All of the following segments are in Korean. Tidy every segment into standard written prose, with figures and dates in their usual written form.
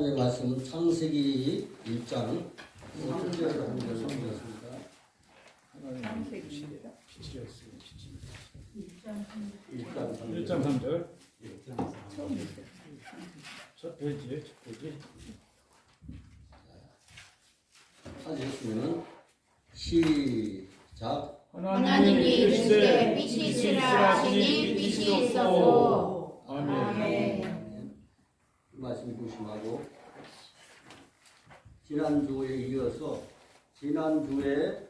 하나님의 말씀은 창세기 1장 3절을 한 절을 읽었습니다. 창세기 1장 3절. 처음 있어요. 첫 페이지. 하셨으면 시작. 하나님이 이르시되 빛이 있으라 하시니 빛이 있었고. 아멘. 그 말씀 조심하고 지난주에 이어서 지난주에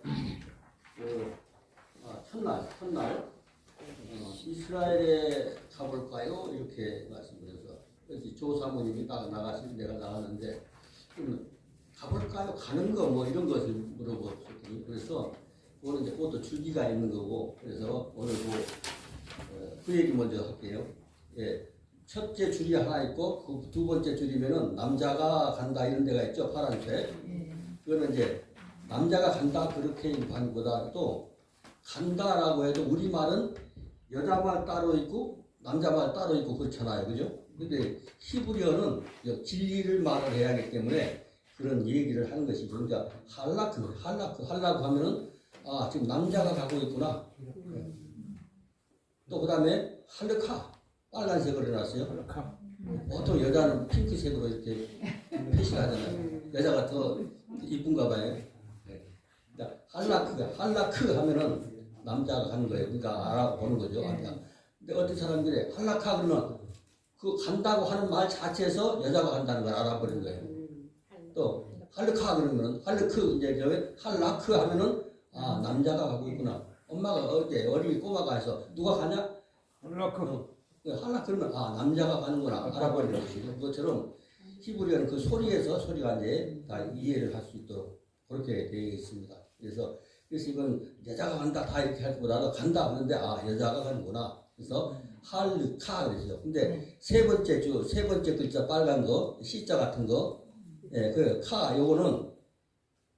첫날 이스라엘에 가볼까요? 이렇게 말씀드려서 조 사모님이 나가실 내가 나갔는데 가볼까요? 가는 거 뭐 이런 것을 물어보셨더니 그래서 오늘 이제 그것도 줄기가 있는 거고 그래서 오늘도 그 얘기 먼저 할게요. 예. 첫째 줄이 하나 있고 그 두 번째 줄이면은 남자가 간다 이런 데가 있죠. 파란색. 그거는 이제 남자가 간다 그렇게 반보다 또 간다라고 해도 우리말은 여자 말 따로 있고 남자 말 따로 있고 그렇잖아요. 그죠? 근데 히브리어는 진리를 말을 해야 하기 때문에 그런 얘기를 하는 것이죠. 그러니까 할라크 하면은 아 지금 남자가 가고 있구나. 또 그 다음에 할르카 빨간색으로 해놨어요. 보통 여자는 핑크색으로 이렇게 표시를 하잖아요. 여자가 더 이쁜가 봐요. 할라크 하면은 남자가 가는 거예요. 그러니까 알아보는 거죠. 근데 어떤 사람들이 할라카 그러면 그 간다고 하는 말 자체에서 여자가 간다는 걸 알아버린 거예요. 또 할르카 그러면 할르크 이제 할라크 하면은 아 남자가 가고 있구나. 엄마가 어제 어린이 꼬마가 해서 누가 가냐? 할라크 그러면 아 남자가 가는구나 알아버리는 것이죠. 그것처럼 히브리어는 그 소리가 이제 다 이해를 할 수 있도록 그렇게 되어 있습니다. 그래서 이건 여자가 간다 다 이렇게 할 것보다도 간다 그런데 아 여자가 가는구나. 그래서 할르카 그러죠. 근데 세 번째 글자 빨간 거 C자 같은 거, 그 카 요거는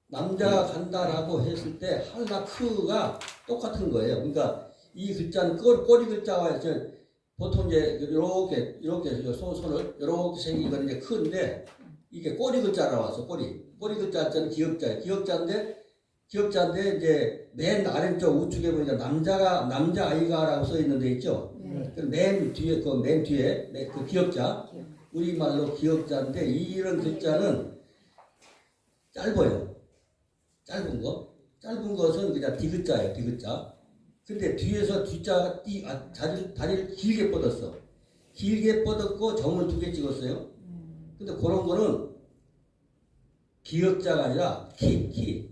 남자가 간다라고 했을 때 할라크가 똑같은 거예요. 그러니까 이 글자는 꼬리 글자와 보통 이제 이렇게 손을 이렇게 생긴 건 이제 큰데 이게 꼬리 글자라 와서 꼬리 글자는 기역자인데 이제 맨 아래쪽 우측에 보니까 남자 아이가라고 써 있는 데 있죠. 맨 뒤에 그 기역자 우리말로 기역자인데 이런 글자는 짧아요. 짧은 것은 그냥 디귿자예요. 디귿자. 근데 뒤에서 뒤자가 다리를 길게 뻗었어. 길게 뻗었고 점을 2개 찍었어요. 근데 그런 거는 기역자가 아니라 키.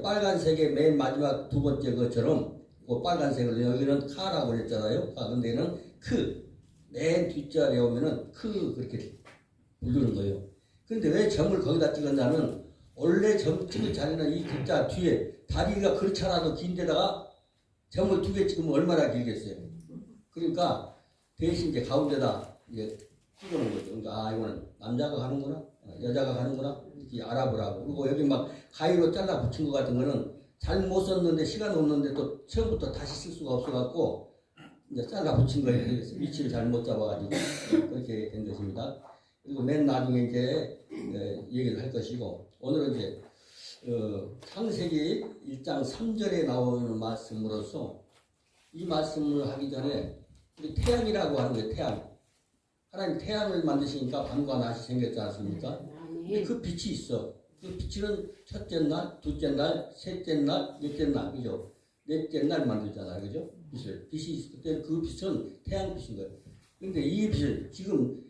빨간색의 맨 마지막 두 번째 것처럼 그 빨간색을 여기는 카라고 그랬잖아요. 근데 얘는 맨 뒷자리에 오면은 그렇게 부르는 거예요. 근데 왜 점을 거기다 찍었냐면 원래 점 찍은 자리는 이 글자 뒤에 다리가 그렇지 않아도 긴데다가 점을 2개 찍으면 얼마나 길겠어요. 그러니까 대신 이제 가운데다 이제 찍어놓은 거죠. 그러니까 아 이거는 남자가 가는구나, 여자가 가는구나 이렇게 알아보라고. 그리고 여기 막 가위로 잘라 붙인 것 같은 거는 잘못 썼는데 시간 없는데 또 처음부터 다시 쓸 수가 없어갖고 이제 잘라 붙인 거예요. 위치를 잘못 잡아가지고 그렇게 된 것입니다. 그리고 맨 나중에 이제 얘기를 할 것이고 오늘은 이제 창세기 1장 3절에 나오는 말씀으로서 이 말씀을 하기 전에 우리 태양이라고 하는 거예요. 태양. 하나님 태양을 만드시니까 밤과 낮이 생겼지 않습니까? 근데 그 빛이 있어. 그 빛은 첫째 날, 둘째 날, 셋째 날, 넷째 날, 그죠? 넷째 날 만들잖아요, 그죠? 빛이 있을 때 그 빛은 태양빛인 거예요. 근데 이 빛을 지금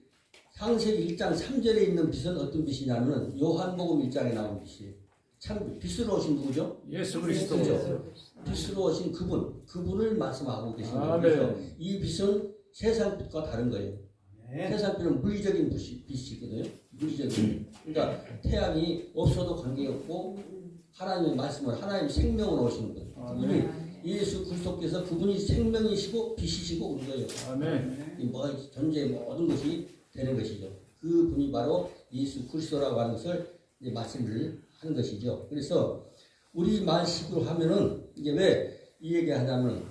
창세기 1장 3절에 있는 빛은 어떤 빛이냐면 요한복음 1장에 나온 빛이에요. 참 빛으로 오신 누구죠? 예수 그리스도죠. 빛으로 오신 그분을 말씀하고 계신 거예요. 그래서 이 빛은 세상 빛과 다른 거예요. 세상 빛은 물리적인 빛이거든요. 물리적인. 그러니까 태양이 없어도 관계없고 하나님의 말씀을 하나님의 생명으로 오시는 거예요. 이미 예수 그리스도께서 그분이 생명이시고 빛이시고 그런 거예요. 아멘. 전제의 모든 것이 되는 것이죠. 그분이 바로 예수 그리스도라고 하는 것을 이제 말씀을 하는 것이죠. 그래서 우리 말식으로 하면은 이게 왜 이 얘기 하냐면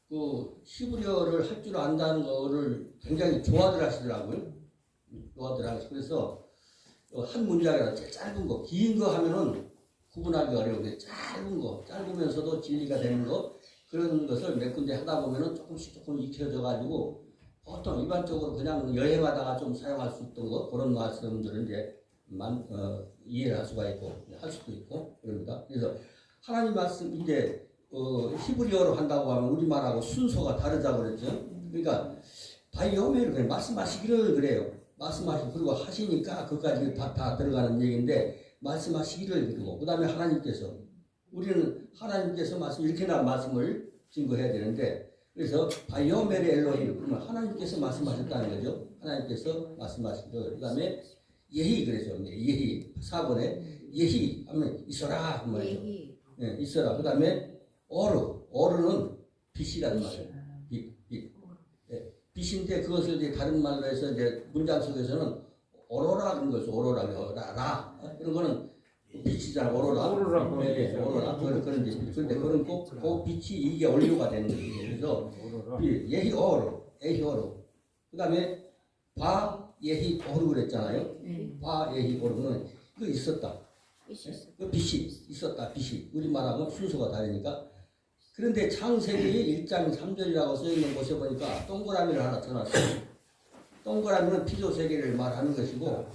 그 히브리어를 할 줄 안다는 거를 굉장히 좋아들 하시더라고요. 요하더라. 그래서 한 문장이라 짧은 거, 긴 거 하면은 구분하기 어려운데 짧은 거, 짧으면서도 진리가 되는 거 그런 것을 몇 군데 하다 보면은 조금씩 익혀져 가지고 보통 일반적으로 그냥 여행하다가 좀 사용할 수 있던 거 그런 말씀들을 이제 이해를 할 수가 있고 할 수도 있고 그럽니다. 그래서 하나님 말씀 이제 히브리어로 한다고 하면 우리말하고 순서가 다르다고 그랬죠. 그러니까 바이오메를 그냥 말씀하시기를 그래요. 말씀하시고 그리고 하시니까 그까지 다 들어가는 얘기인데 말씀하시기를 그리고 그 다음에 하나님께서 우리는 하나님께서 이렇게나 말씀을 증거해야 되는데 그래서 바이오메르 엘로힘 그러면 하나님께서 말씀하셨다는 거죠. 하나님께서 말씀하시기를 그 다음에 예히 그래서 예히 4번에 예히 하면 있어라 그 말이죠. 예, 있어라. 그 다음에 어르는 빛이라는 말이에요. 빛. 예, 빛인데 그것을 이제 다른 말로 해서 이제 문장 속에서는 오로라 그런 거죠. 오로라 이런 거는 빛이잖아. 오로라. 네, 오로라. 그런 뜻. 그런데 그런 그 빛이 이게 원료가 되는 거예요. 그래서 예히 오로. 그 다음에 바 예히 오르 그랬잖아요. 바 예히 오르는 그 있었다. 그 빛이 있었다. 빛이 우리말하고 순서가 다르니까. 그런데 창세기 1장 3절이라고 써있는 곳에 보니까 동그라미를 하나 쳐놨어요. 동그라미는 피조세계를 말하는 것이고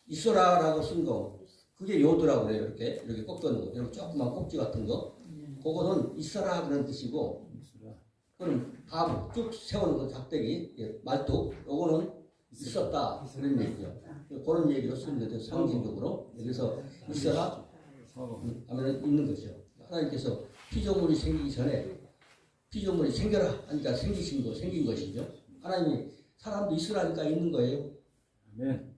있어라라고 쓴 거 그게 요드라고 그래요. 이렇게 꺾어놓은 거 이렇게 조그만 꼭지 같은 거 그거는 있어라 그런 뜻이고 그럼 밥 쭉 세우는 거 작대기 말뚝 요거는 있었다 그런 얘기죠. 그런 얘기로 쓰는 거죠. 상징적으로. 그래서 있어라 하면 있는 거죠. 하나님께서 피조물이 생기기 전에 피조물이 생겨라 하니까 생긴 것이죠. 하나님이 사람도 있으라니까 있는 거예요. 아멘.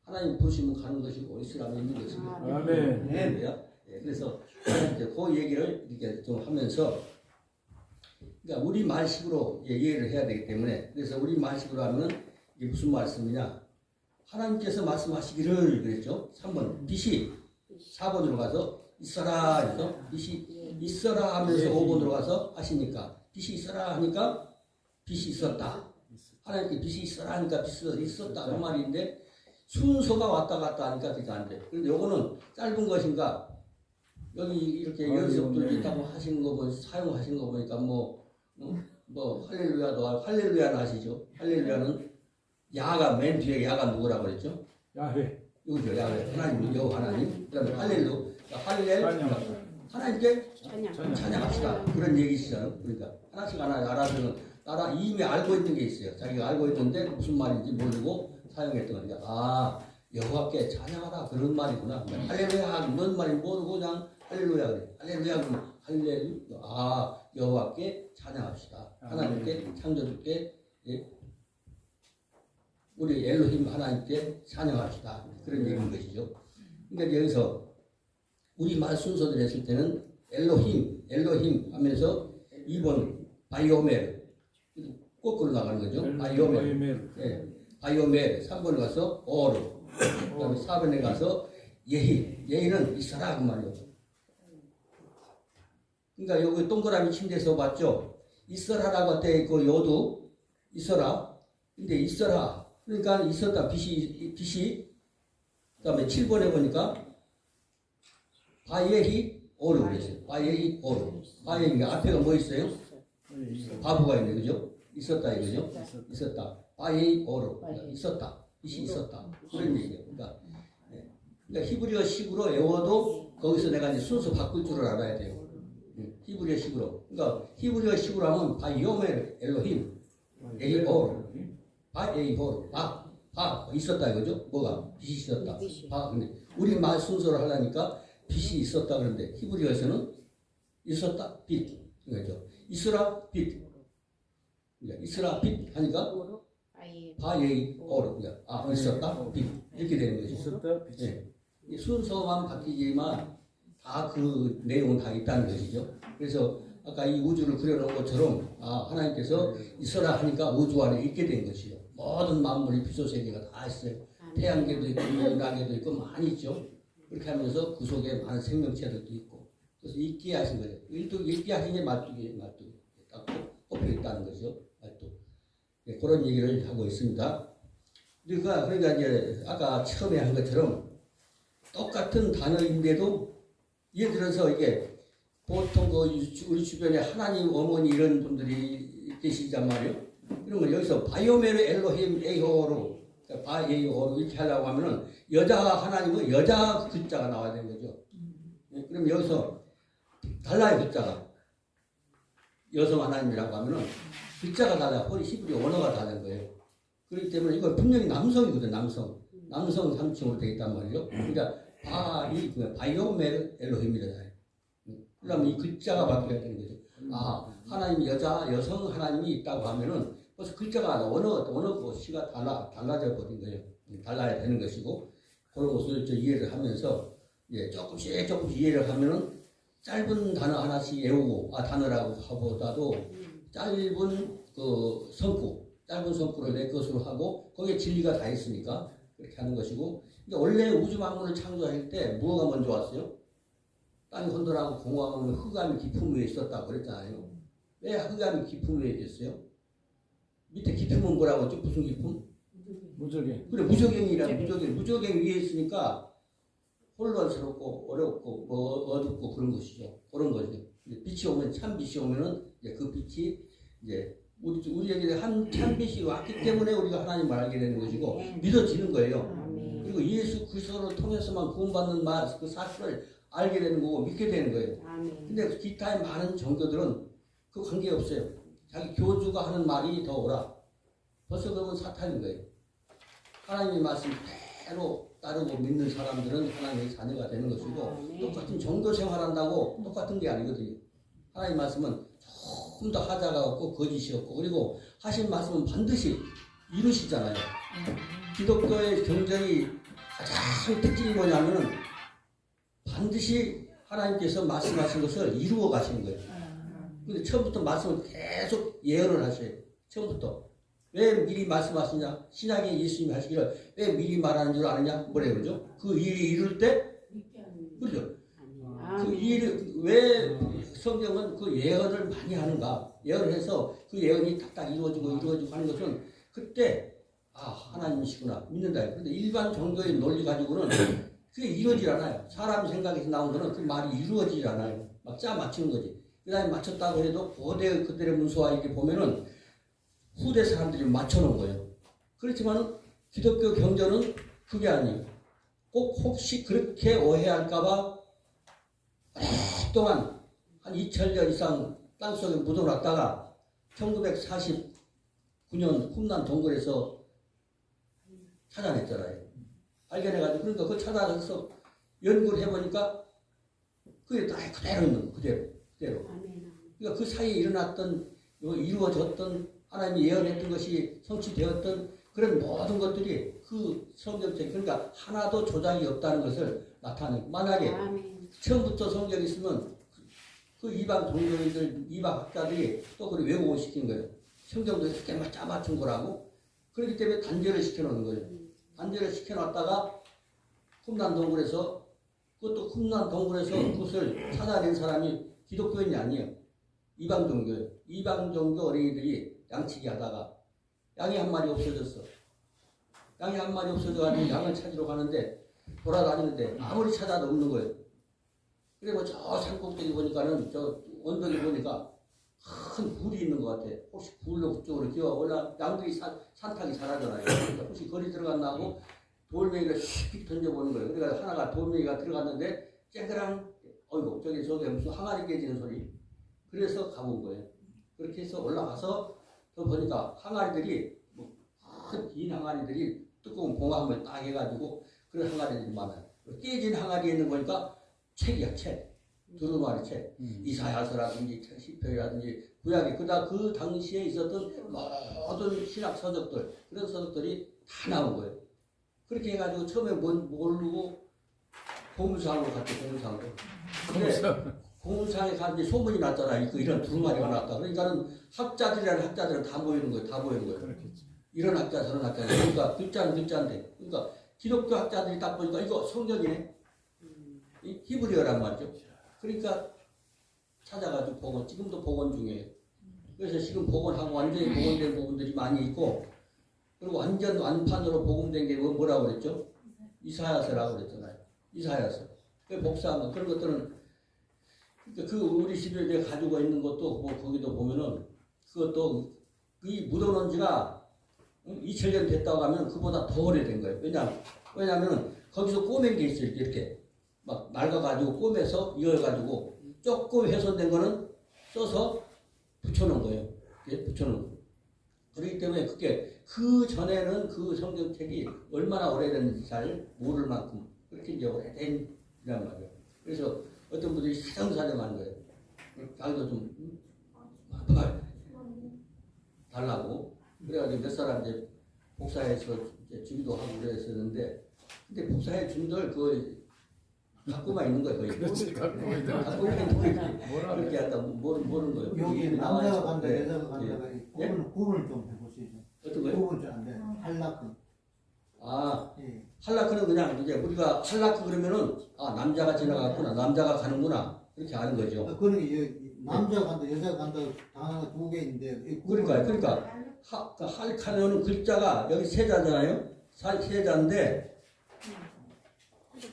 하나님 보시면 가는 것이고 있으라면 있는 것이죠. 아멘. 네. 그래서 이제 그 얘기를 이렇게 좀 하면서 그러니까 우리 말식으로 이해를 해야 되기 때문에 그래서 우리 말식으로 하면 이게 무슨 말씀이냐? 하나님께서 말씀하시기를 그랬죠. 3번 빛이 4번으로 가서 있어라 해서 빛이 있어라 하면서 5번으로 가서 하시니까 빛이 있어라 하니까 빛이 있었다. 하나님께 빛이 있어라 하니까 빛이 있었다 그 말인데 순서가 왔다 갔다 하니까 그게 안 돼. 그런데 요거는 짧은 것인가 여기 이렇게 연습도 있다고 하시는 거 보니 사용하신 거 보니까 뭐 할렐루야는 아시죠? 할렐루야는 야가 맨 뒤에 야가 누구라고 그랬죠? 야훼. 이거죠. 야훼. 하나님 여호와 하나님. 그다음에 하나님께 찬양합시다. 그런 얘기시잖아요. 그러니까 하나씩 하나 알아서는 이미 알고 있는 게 있어요. 자기가 알고 있는데 무슨 말인지 모르고 사용했던 거니까 여호와께 찬양하라 그런 말이구나. 할렐루야 무슨 말인지 모르고 그냥 할렐루야 그래. 할렐루야 그러면 여호와께 찬양합시다. 하나님께 창조주께 우리 엘로힘 하나님께 찬양합시다. 그런 얘기인 것이죠. 그러니까 여기서 우리 말 순서대로 했을 때는 엘로힘 하면서 2번 바이오멜 거꾸로 나가는 거죠. 바이오멜. 예. 바이오멜 3번에 가서 오르. 그다음에 4번에 가서 예히는 있어라 그 말이에요. 그러니까 여기 동그라미 침대에서 봤죠. 있어라라고 할 때 그 요도 있어라. 근데 있어라. 그러니까 있었다. 빛이 그다음에 7번에 보니까 바예히 오르 그랬어요. 바예히 오르. 바예히 앞에가 뭐 있어요? 바보가 있네, 그죠? 있었다 이거죠? 있었다. 바예히 오르. 있었다. 빛이 있었다. 그런 얘기예요. 그러니까 히브리어식으로 외워도 거기서 내가 이제 순서 바꿀 줄을 알아야 돼요. 히브리어식으로. 그러니까 히브리어식으로 하면 바이오멜 엘로힘 에이 오르. 바에이 오르. 있었다 이거죠? 뭐가? 빛이 있었다. 근데 우리 말 순서를 하려니까 빛이 있었다 그러는데 히브리어에서는 있었다 빛 이거죠. 있으라 빛. 있으라 빛 하니까 바예이 오르. 있었다 빛 이렇게 되는 거죠. 있었다 빛. 네. 순서만 바뀌지만 다 그 내용은 다 있다는 것이죠. 그래서 아까 이 우주를 그려놓은 것처럼 하나님께서 있어라 하니까 우주 안에 있게 된 것이죠. 모든 만물이 피조세계가 다 있어요. 태양계도 있고 은하계도 있고 많이 있죠. 그렇게 하면서 그 속에 많은 생명체들도 있고 그래서 있게 하신 거죠. 있게 하신 게 말뚝이 딱 꼽혀 있다는 거죠. 말뚝. 네, 그런 얘기를 하고 있습니다. 그러니까 이제 아까 처음에 한 것처럼 똑같은 단어인데도 예를 들어서 이게 보통 그 우리 주변에 하나님 어머니 이런 분들이 계시단 말이에요. 그러면 여기서 바이오메르 엘로힘 에이호로 바이오로 이렇게 하려고 하면은 여자 하나님은 여자 글자가 나와야 되는 거죠. 그럼 여기서 달라요 글자가. 여성 하나님이라고 하면은 글자가 달라요. 허리 히브리 언어가 다른 거예요. 그렇기 때문에 이거 분명히 남성이거든. 남성 3층으로 되어 있단 말이죠. 그러니까 바이오메르 엘로힘이잖아요. 그러면 이 글자가 바뀌어야 되는 거죠. 하나님 여성 하나님이 있다고 하면은 벌써 글자가 언어 시가 달라져 버린 거예요. 달라야 되는 것이고 그런 것을 이해를 하면서 조금씩 이해를 하면은 짧은 단어 하나씩 외우고 단어라고 하보다도 짧은 그 짧은 성구를 내 것으로 하고 거기에 진리가 다 있으니까 그렇게 하는 것이고 원래 우주 만물을 창조할 때 뭐가 먼저 왔어요? 땅이 혼돈하고 공허하고 흑암이 깊음 위에 있었다고 그랬잖아요. 왜 흑암이 깊음 위에 있었어요? 밑에 깊음은 뭐라고 했죠? 무슨 깊음? 무적행. 그래 무적행 위에 있으니까 혼란스럽고 어렵고 어둡고 그런 것이죠. 그런 거죠. 빛이 오면 참 빛이 오면은 그 빛이 이제 우리에게 참 빛이 왔기 때문에 우리가 하나님을 알게 되는 것이고 믿어지는 거예요. 그리고 예수 그리스도를 통해서만 구원받는 그 사실을 알게 되는 거고 믿게 되는 거예요. 근데 기타의 많은 종교들은 그 관계 없어요. 자기 교주가 하는 말이 더 옳아. 벌써 그러면 사탄인 거예요. 하나님의 말씀 그대로 따르고 믿는 사람들은 하나님의 자녀가 되는 것이고 똑같은 종교 생활한다고 똑같은 게 아니거든요. 하나님의 말씀은 조금 더 하자가 없고 거짓이 없고 그리고 하신 말씀은 반드시 이루시잖아요. 기독교의 경전이 가장 특징이 뭐냐면은 반드시 하나님께서 말씀하신 것을 이루어 가시는 거예요. 근데 처음부터 말씀을 계속 예언을 하셔요. 처음부터. 왜 미리 말씀하시냐? 신약에 예수님이 하시기를 왜 미리 말하는 줄 아느냐? 뭐래 그러죠? 그 일이 이룰 때? 그죠? 그 일을, 왜 성경은 그 예언을 많이 하는가? 예언을 해서 그 예언이 딱딱 이루어지고 하는 것은 그때, 하나님이시구나. 믿는다. 그런데 일반 종교의 논리 가지고는 그게 이루어지지 않아요. 사람 생각에서 나온 거는 그 말이 이루어지지 않아요. 막 짜 맞추는 거지. 그 다음에 맞췄다고 해도 그들의 문서와 이렇게 보면은 후대 사람들이 맞춰놓은 거예요. 그렇지만 기독교 경전은 그게 아니에요. 꼭 혹시 그렇게 오해할까봐 오랫동안 한 2000년 이상 땅속에 묻어놨다가 1949년 쿰란 동굴에서 찾아냈잖아요. 발견해가지고 그러니까 그거 찾아내서 연구를 해보니까 그게 다 그대로 있는 거예요. 그대로. 그러니까 그 사이에 일어났던 이루어졌던 하나님이 예언했던 것이 성취되었던 그런 모든 것들이 그 성경책 그러니까 하나도 조작이 없다는 것을 나타내고 만약에 처음부터 성경이 있으면 그 이방 종교인들 이방 학자들이 또 그걸 왜곡을 시킨 거예요. 성경도 이렇게 짜맞춘 거라고. 그렇기 때문에 단절을 시켜놓는 거예요. 단절을 시켜놨다가 쿰란 동굴에서 그것도 쿰란 동굴에서 그것을 찾아낸 사람이 기독교인이 아니에요. 이방 종교예요. 이방 종교 어린이들이 양치기 하다가 양이 한 마리 없어졌어. 양이 한 마리 없어져가지고 양을 찾으러 가는데 돌아다니는데 아무리 찾아도 없는 거예요. 그리고 저 산꼭대기 보니까는 저 언덕에 보니까 큰 굴이 있는 것 같아. 혹시 굴로 그쪽으로 기어 올라 양들이 산타기 잘하잖아요. 그러니까 혹시 거리 들어갔나 하고 돌멩이를 휙 던져보는 거예요. 그러니까 하나가 돌멩이가 들어갔는데 쨍그랑 어이구 저기 무슨 항아리 깨지는 소리. 그래서 가본 거예요. 그렇게 해서 올라가서 또 보니까 항아리들이 큰 긴 항아리들이 두꺼운 봉합을 딱 해가지고 그런 항아리들이 많아요. 깨진 항아리에 있는 거니까 책이야 책. 두루마리 책. 이사야서라든지 시편이라든지 구약에 그 당시에 있었던 모든 신학 서적들 그런 서적들이 다 나온 거예요. 그렇게 해가지고 처음에 모르고 공무상으로 갔죠. 공무상으로. 근데 공무상에 가서 소문이 났잖아요. 이런 두루마리가 났다. 그러니까는 학자들은 다 모이는 거예요. 다 모이는 거예요. 그렇겠지. 이런 학자 저런 학자. 그러니까 글자는 글자인데. 그러니까 기독교 학자들이 딱 보니까 이거 성경이네. 이 히브리어란 말이죠. 그러니까 찾아가지고 복원, 지금도 복원 중이에요. 그래서 지금 복원하고 완전히 복원된 부분들이 많이 있고 그리고 완전 완판으로 복음된 게 뭐라고 그랬죠? 이사야서라고 그랬잖아요. 이사야서. 그 복사하면 그런 것들은 그 우리 시대에 내가 가지고 있는 것도 뭐 거기도 보면은 그것도 이 묻어놓은 지가 2000년 됐다고 하면 그보다 더 오래된 거예요. 왜냐하면 거기서 꼬맨 게 있어요. 이렇게 막 낡아가지고 꼬매서 이어가지고 조금 훼손된 거는 써서 붙여놓은 거예요. 예? 붙여놓은 거. 그렇기 때문에 그게 그 전에는 그 성경책이 얼마나 오래됐는지 잘 모를 만큼 그렇게 이제 오래된 이란 말이에요. 그래서 어떤 분들이 사정사정하는 거예요. 자기도 좀 달라고 그래가지고 몇 사람 이제 복사해서 이제 주기도 하고 그랬었는데 근데 복사해 준들 그걸 갖고만 있는 거예요. 거의. 그렇지 갖고 있는 갖고 있는 거예요. 뭐라 그렇게 한다 모르는 거예요. 여기 남자가 간다 네. 여자가 간다가 구분을 좀 해보시죠. 어떤 거예요? 구분 잘안 돼. 할라크. 아 예. 할라크는 그냥 이제 우리가 할라크 그러면은 아 남자가 지나갔구나 남자가 가는구나 이렇게 아는 거죠. 그런 게 남자가 간다 여자가 간다 단어가 두 개 있는데 이 구분을 그러니까 할카는 글자가 여기 세자잖아요. 세자인데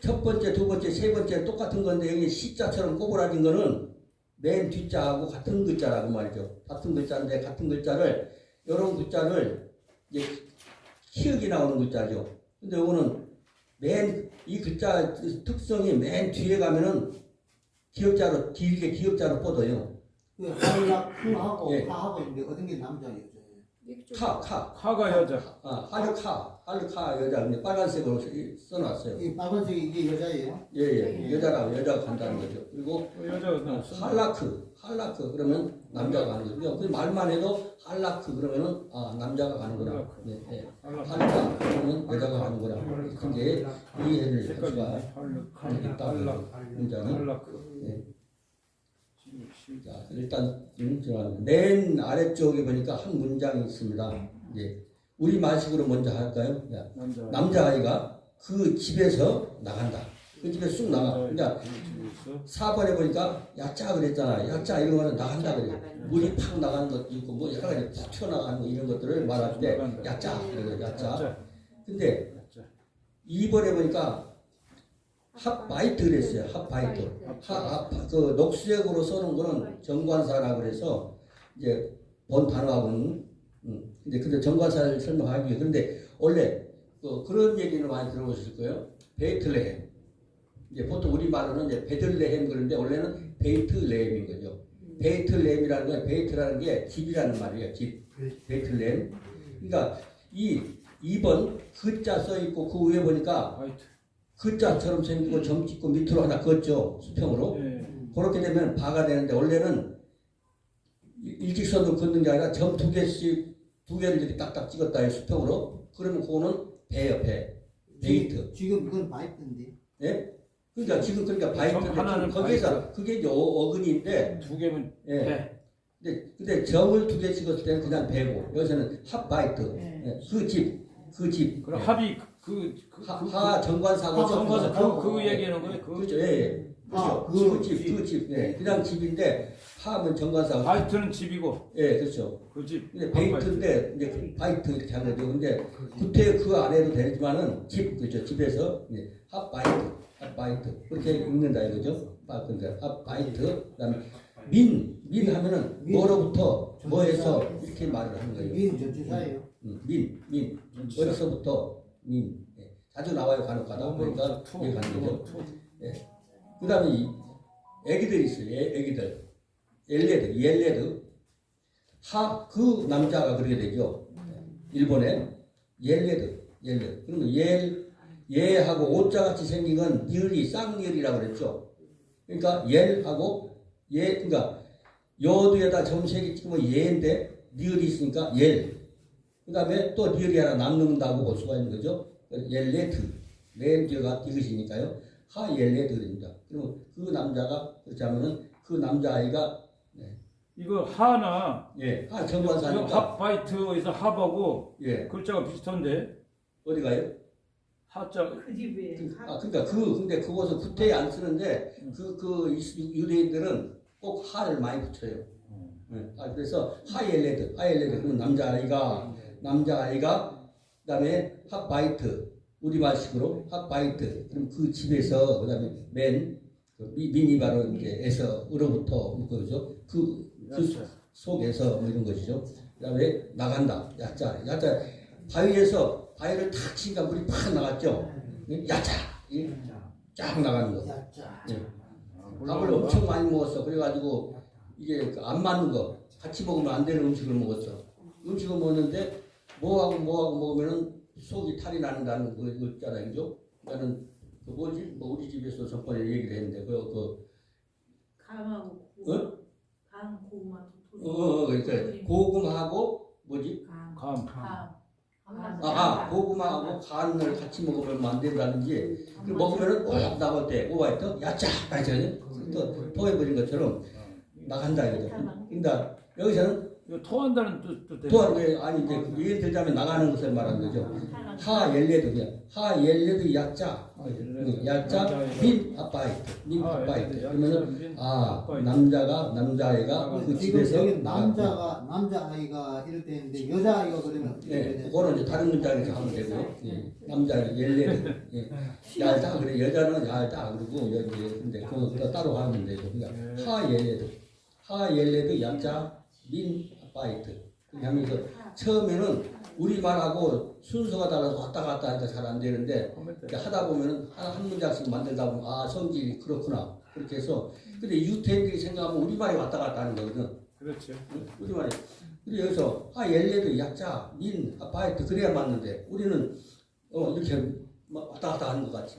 첫 번째, 두 번째, 세 번째 똑같은 건데 여기 시자처럼 꼬부라진 거는 맨 뒷자하고 같은 글자라고 말이죠. 같은 글자인데 같은 글자를 이런 글자를 이제 키읔이 나오는 글자죠. 근데 이거는 맨 이 글자 특성이 맨 뒤에 가면은 기역자로 길게 기역자로 뻗어요. 그 할라크하고 예. 카하고 있는데 어떤 게 남자 여자예요? 카가 여자. 할루카 여자 근데 빨간색으로 써놨어요. 이 빨간색이 이게 여자예요? 예. 여자가 간다는 거죠. 그리고 여자가 나왔어. 할라크 그러면 남자가 가는 거죠. 그 말만 해도 할라크 그러면은 아 남자가 가는구나. 네. 할라크 그러면 여자가 가는구나. 그게 이해를 할 수가 있다는 문자는. 할라크. 네. 자 일단 맨 아래쪽에 보니까 한 문장이 있습니다. 이제 우리 말식으로 먼저 할까요? 남자아이가 그 집에서 나간다. 그 집에 쑥 나가. 그러니까 4번에 보니까 야자 그랬잖아. 야자 이런 거는 나간다 그래요. 물이 팍 나가는 것도 있고 뭐 여러 가지 푹 튀어나가는 거 이런 것들을 말할 때 야자 그래요. 야자. 근데 2번에 보니까 핫바이트 그랬어요. 핫바이트. 그 녹색으로 써놓은 거는 정관사라 그래서 이제 본 단어하고는 근데 정관사를 설명하기 위해 그런데 원래 그런 얘기는 많이 들어보셨을 거예요. 베이틀레헴. 이제 보통 우리 말로는 이제 베들레헴 그런데 원래는 베이틀레헴인 거죠. 베이틀레헴이라는 건 베이트라는 게 집이라는 말이에요. 집. 베이틀레헴. 그러니까 이 2번 그자 써 있고 그 위에 보니까 그자처럼 생기고 점 찍고 밑으로 하나 긋죠. 수평으로. 그렇게 되면 바가 되는데 원래는 일직선으로 긋는 게 아니라 점 두 개씩 두 개를 이렇게 딱딱 찍었다 해 수평으로. 그러면 그거는 배예요. 배. 베이트. 지금 이건 바이트인데. 예? 그러니까 지금 그러니까 바이트인데 하나는 거기에서 그게 이제 어근인데 두 개면 예. 근데 점을 두 개 찍었을 때는 그냥 배고 여기서는 핫바이트. 예. 그 집. 그럼 합이 하 정관사고 정관사 그 얘기하는 거예요. 그렇죠. 예. 그렇죠. 그 집. 예. 그냥 집인데 하면 정관사고. 바이트는 집이고. 예, 그렇죠. 그 집. 근데 베이트인데 이제 바이트 이렇게 하는 거죠. 근데 구태 그 안에도 되지만은 집 그렇죠. 집에서 핫바이트 그렇게 읽는다 이거죠. 근데 핫바이트 그다음에 민 하면은 뭐로부터 뭐에서 이렇게 말을 하는 거예요. 민 전치사예요. 민 어디서부터 민 자주 나와요. 간혹가다 그러니까 이게 가는 거죠. 예. 그다음에 애기들 있어요. 애기들 옐레드 그 남자가 그렇게 되죠. 일본에 옐레드 그러면 얘하고 오자 같이 생긴 건 니을이 쌍니을이라고 그랬죠. 그러니까 옐하고 그러니까 여두에다 점색이 찍으면 얘인데 니을이 있으니까 그 다음에 또 니을이 하나 남는다고 볼 수가 있는 거죠. 옐레드 렌즈가 이것이니까요. 옐레드입니다. 그러면 그 남자가 그렇지 않으면 그 남자아이가 이거 하나 정관사니까 핫바이트에서 합하고 예. 글자가 비슷한데 어디 가요? 하자 그 집에 그러니까 근데 그것은 구태에 안 쓰는데 그 유대인들은 꼭 하를 많이 붙여요. 그래서 하이엘레드 그러면 남자아이가 그다음에 핫바이트 우리말식으로 핫바이트. 그럼 그 집에서 그다음에 민이 바로 이제 에서로부터 그죠. 그 속에서 뭐 이런 것이죠. 그다음에 나간다. 야자 바위에서 바위를 탁 치니까 물이 팍 나갔죠. 야자 쫙 나가는 거. 야자. 예. 밥을 엄청 많이 먹었어. 그래가지고 이게 안 맞는 거 같이 먹으면 안 되는 음식을 먹었어. 음식을 먹었는데 뭐하고 먹으면은 속이 탈이 난다는 거 있잖아요, 그죠? 나는 그 뭐지? 뭐 우리 집에서 저번에 얘기를 했는데 감하고 어? 감 고구마 그러니까 고구마하고 뭐지? 감. 고구마하고 간을 같이 먹으면 안 된다든지 그 먹으면은 오약 나갈 때 오바이터 야짜 하잖아요. 또 토해버린 것처럼 나간다 이거죠. 그러니까 여기서는 이거 토한다는 뜻 또한 게 아니 이제 예를 들자면 나가는 것을 말하는 거죠. 하엘레도 그냥 하엘레도 야짜 민 아빠이트 그러면은 남자애가 그 지금 집에서 여기 남자아이가 이럴 때 있는데 여자아이가 그러면 예, 그거는 이제 다른 문장에서 하면 되고요. 예, 남자는 열레도 얄다 그래 여자는 얄다 그러고 근데 그거 따로 하면 되죠. 그러니까 하엘레도 야짜 민 아빠이트 그렇게 하면서 처음에는 우리말하고 순서가 달라서 왔다 갔다 하니까 잘 안 되는데 하다 보면은 한 문장씩 만들다 보면 성질이 그렇구나 그렇게 해서 근데 유태인들이 생각하면 우리말이 왔다 갔다 하는 거거든. 그렇죠. 우리말이 그래서 여기서 열레도 약자 민 아빠이트 그래야 맞는데 우리는 이렇게 왔다 갔다 하는 것 같이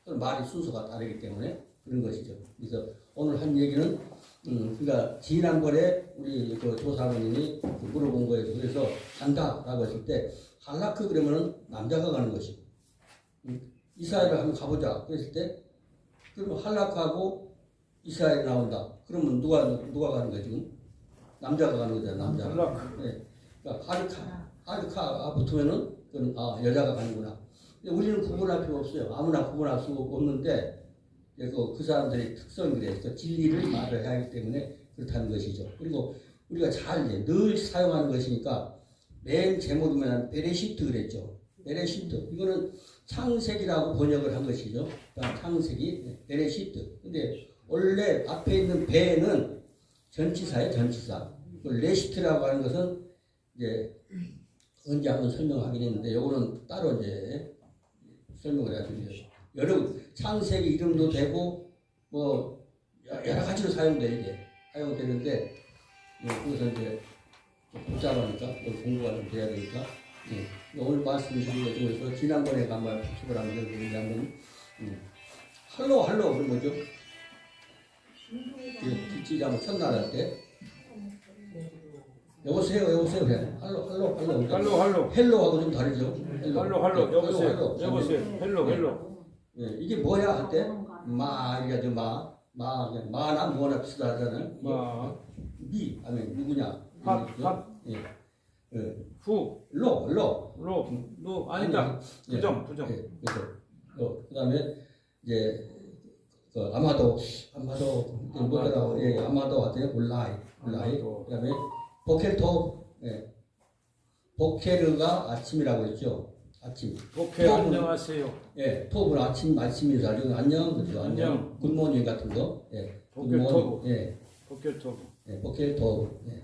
말이 순서가 다르기 때문에 그런 것이죠. 그래서 오늘 한 얘기는 그러니까 지난번에 우리 그 조사모님이 물어본 거에서 그래서 간다라고 했을 때 할라크 그러면은 남자가 가는 것이고 이스라엘을 한번 가보자 그랬을 때 그러면 할라크하고 이스라엘 나온다. 그러면 누가 가는 거야 지금? 남자가 가는 거잖아. 남자. 네. 그러니까 하르카가 붙으면은 그건 여자가 가는구나. 근데 우리는 구분할 필요 없어요. 아무나 구분할 수 없는데 그 사람들의 특성이 그래. 그 진리를 말을 해야 하기 때문에 그렇다는 것이죠. 그리고 우리가 늘 사용하는 것이니까 맨 제목이면 베레시트 그랬죠. 베레시트. 이거는 창세기라고 번역을 한 것이죠. 그러니까 창세기, 베레시트. 근데 원래 앞에 있는 베는 전치사예요, 전치사. 레시트라고 하는 것은 이제 언제 한번 설명하긴 했는데 요거는 따로 이제 설명을 해야 됩니다. 여러 창세기 이름도 되고 뭐 여러 가지로 사용되는데 그것은 이제 복잡하니까 공부가 좀 돼야 되니까 오늘 말씀드린 것 중에서 지난번에 한번 복습을 하면 되는데 할로 그런 거죠. 뒷지자면 첫날 할 때 여보세요 그래. 할로 헬로하고 좀 다르죠. 할로 여보세요 헬로 예, 이게 뭐야 할 때 이게 마나 뭐나 비슷하잖아요. 미 하면 누구냐? 로 아니다. 부정. 그다음에 이제 아마도 뭐더라고? 아마도 하더니 올라이. 그다음에 보케르가 아침이라고 했죠. 아침. 오케이 안녕하세요. 예, 토브는 아침 인사죠. 안녕, 그죠? 안녕. 굿모닝 같은 거. 예. 보켈토브. 예. 보켈토브. 예, 보켈토브. 예.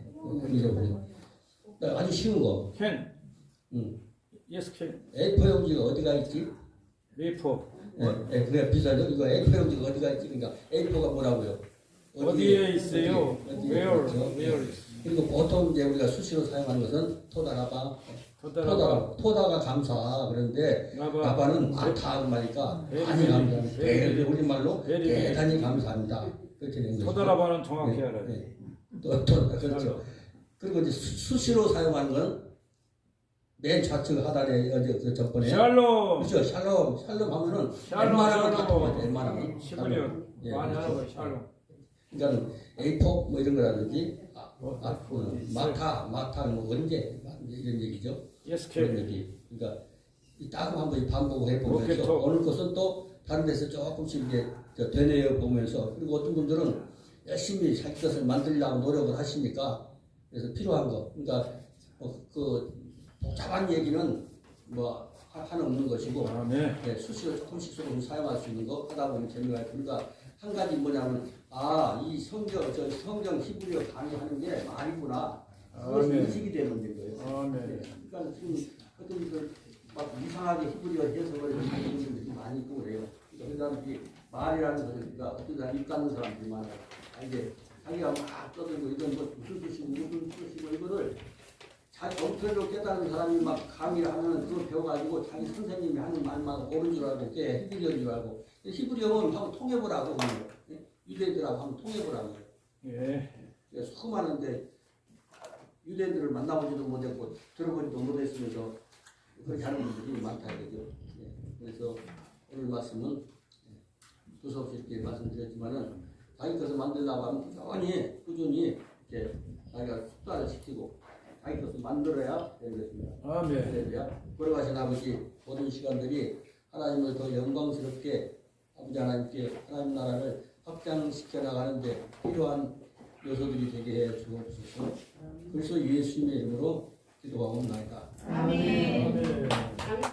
아주 쉬운 거. 캔. 예스 캔. A4 용지가 어디가 있지? A4. 예, 그래 비싸죠. 이거 A4 용지가 어디가 있지? 그러니까 A4가 뭐라고요? 어디에 있어요? Where is? 그리고 보통 이제 우리가 수시로 사용하는 것은 토다가 감사 그런데 라바는 많다 그 말이니까 많이 감사합니다. 우리말로 대단히 감사합니다. 그렇게 된 거죠. 토다라바는 정확히 알아요. 그렇죠. 그리고 이제 수시로 사용하는 건 맨 좌측 하단에 그 전번에 샬롬. 그렇죠. 샬롬 하면은 웬만하면 다 통하죠. 웬만하면 시브리온 많이 하는 거예요. 샬롬. 그러니까 A4 뭐 이런 거라든지 마타 뭐 언제 이런 얘기죠. 그런 얘기. 그러니까 따로 한번 반복을 해보면서 어느 것은 또 다른 데서 조금씩 이제 되뇌어 보면서 그리고 어떤 분들은 열심히 자기 것을 만들려고 노력을 하시니까 그래서 필요한 거. 그러니까 그 복잡한 얘기는 뭐 한없는 것이고 아멘. 예, 수시로 조금씩 사용할 수 있는 거 하다 보면 재미가 있으니까 한 가지 뭐냐면 이 성경 히브리어 강의하는 게 말이구나. 그것이 아멘. 인식이 되는 거예요. 아멘. 그러니까 지금 어떤 분들 막 이상하게 히브리어 해석을 하는 분들이 많이 있고 그래요. 그러니까 그 사람들이 말이라는 거니까 어떤 사람 입 닫는 사람들이 많아요. 이제 자기가 막 떠들고 이건 뭐 무슨 뜻이고 무슨 뜻이고 이거를 자기 정체로 깨닫는 사람이 막 강의를 하면 그걸 배워가지고 자기 선생님이 하는 말만 옳은 줄 알고 그게 히브리어인 줄 알고 히브리어는 한번 통해보라고 그러는 거예요. 유대인들하고 한번 통해보라고. 예. 수많은데 유대인들을 만나보지도 못했고 들어보지도 못했으면서 그렇게 하는 분들이 많다 이거죠. 그래서 오늘 말씀은 두서없이 이렇게 말씀드렸지만은 자기 것을 만들려고 하면 꾸준히 이렇게 자기가 숙달을 시키고 자기 것을 만들어야 되는 것입니다. 아멘. 할렐루야. 걸어가신 아버지 모든 시간들이 하나님을 더 영광스럽게 아버지 하나님께 하나님 나라를 확장시켜 나가는데 필요한 요소들이 되게 해 주옵소서. 그래서 예수님의 이름으로 기도하옵나이다. 아멘. 아멘.